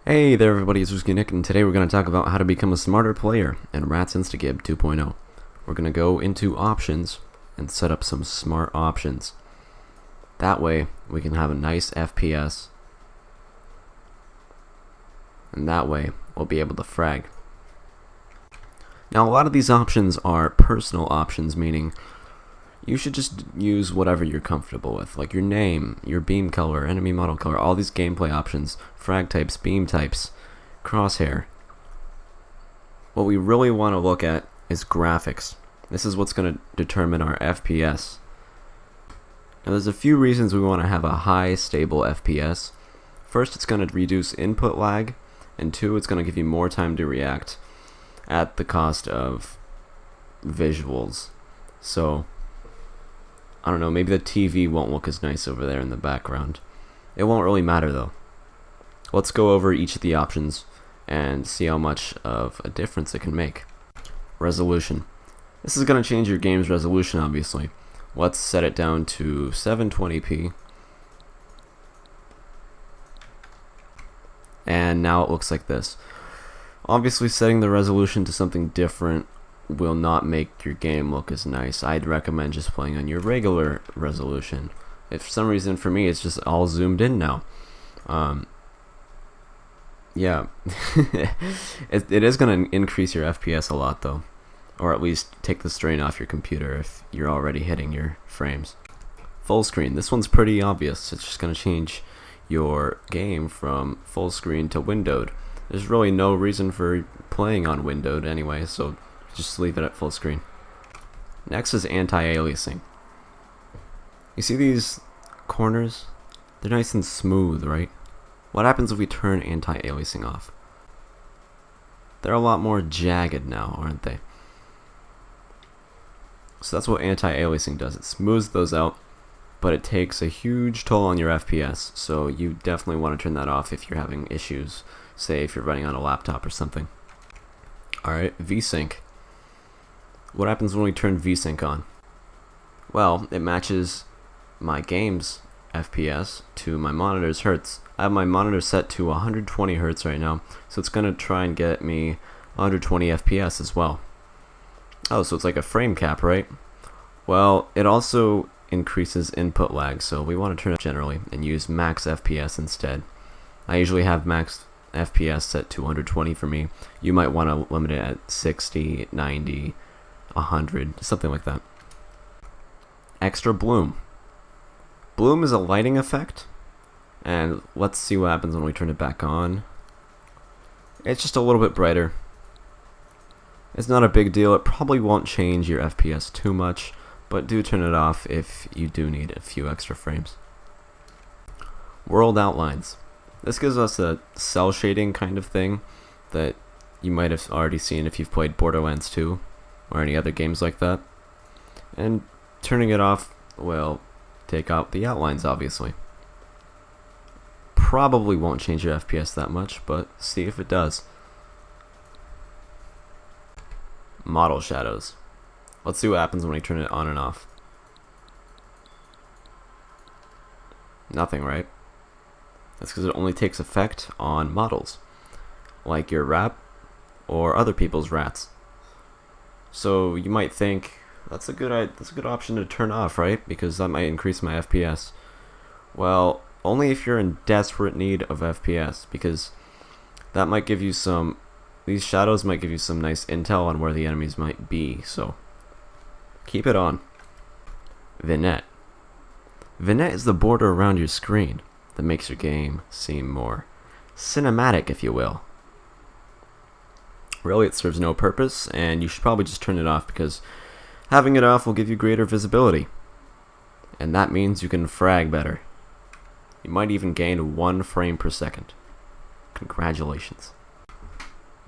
Hey there everybody, it's Ruskinick, and today we're going to talk about how to become a smarter player in Rats Instagib 2.0. We're going to go into options and set up some smart options. That way we can have a nice FPS, and that way we'll be able to frag. Now a lot of these options are personal options, meaning you should just use whatever you're comfortable with, like your name, your beam color, enemy model color, all these gameplay options, frag types, beam types, crosshair. What we really want to look at is graphics. This is what's going to determine our FPS. Now there's a few reasons we want to have a high, stable FPS. First, it's going to reduce input lag, and two, it's going to give you more time to react at the cost of visuals. So I don't know, maybe the TV won't look as nice over there in the background. It won't really matter though. Let's go over each of the options and see how much of a difference it can make. Resolution. This is going to change your game's resolution, obviously. Let's set it down to 720p. And now it looks like this. Obviously, setting the resolution to something different will not make your game look as nice. I'd recommend just playing on your regular resolution. If for some reason for me it's just all zoomed in now. Yeah, it is going to increase your FPS a lot though, or at least take the strain off your computer if you're already hitting your frames. Full screen. This one's pretty obvious. It's just going to change your game from full screen to windowed. There's really no reason for playing on windowed anyway, so just leave it at full screen. Next is anti-aliasing. You see these corners? They're nice and smooth, right? What happens if we turn anti-aliasing off? They're a lot more jagged now, aren't they? So that's what anti-aliasing does. It smooths those out, but it takes a huge toll on your FPS, so you definitely want to turn that off if you're having issues, say if you're running on a laptop or something. Alright, VSync. What happens when we turn VSync on? Well, it matches my game's FPS to my monitor's hertz. I have my monitor set to 120 hertz right now, so it's going to try and get me 120 FPS as well. Oh, so it's like a frame cap, right? Well, it also increases input lag, so we want to turn it generally and use max FPS instead. I usually have max FPS set to 120 for me. You might want to limit it at 60, 90, 100, something like that. Extra bloom. Bloom is a lighting effect, and let's see what happens when we turn it back on. It's just a little bit brighter. It's not a big deal. It probably won't change your FPS too much, but do turn it off if you do need a few extra frames. World outlines. This gives us a cell shading kind of thing that you might have already seen if you've played Borderlands 2 or any other games like that. And turning it off will take out the outlines, obviously. Probably won't change your FPS that much, but see if it does. Model shadows. Let's see what happens when we turn it on and off. Nothing, right? That's because it only takes effect on models, like your rat or other people's rats. So you might think that's a good option to turn off, right? Because that might increase my FPS. Well, only if you're in desperate need of FPS, because that might give you these shadows might give you some nice intel on where the enemies might be. So keep it on. Vignette. Vignette is the border around your screen that makes your game seem more cinematic, if you will. Really, it serves no purpose, and you should probably just turn it off because having it off will give you greater visibility. And that means you can frag better. You might even gain 1 frame per second. Congratulations.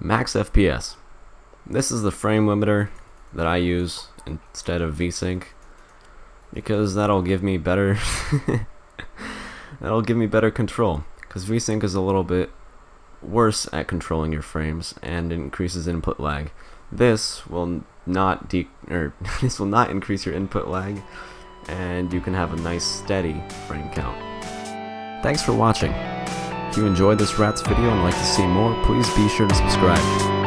Max FPS. This is the frame limiter that I use instead of VSync, because that'll give me better control, because VSync is a little bit worse at controlling your frames and increases input lag. This will not increase your input lag, and you can have a nice steady frame count. Thanks for watching. If you enjoyed this rats video and like to see more, please be sure to subscribe.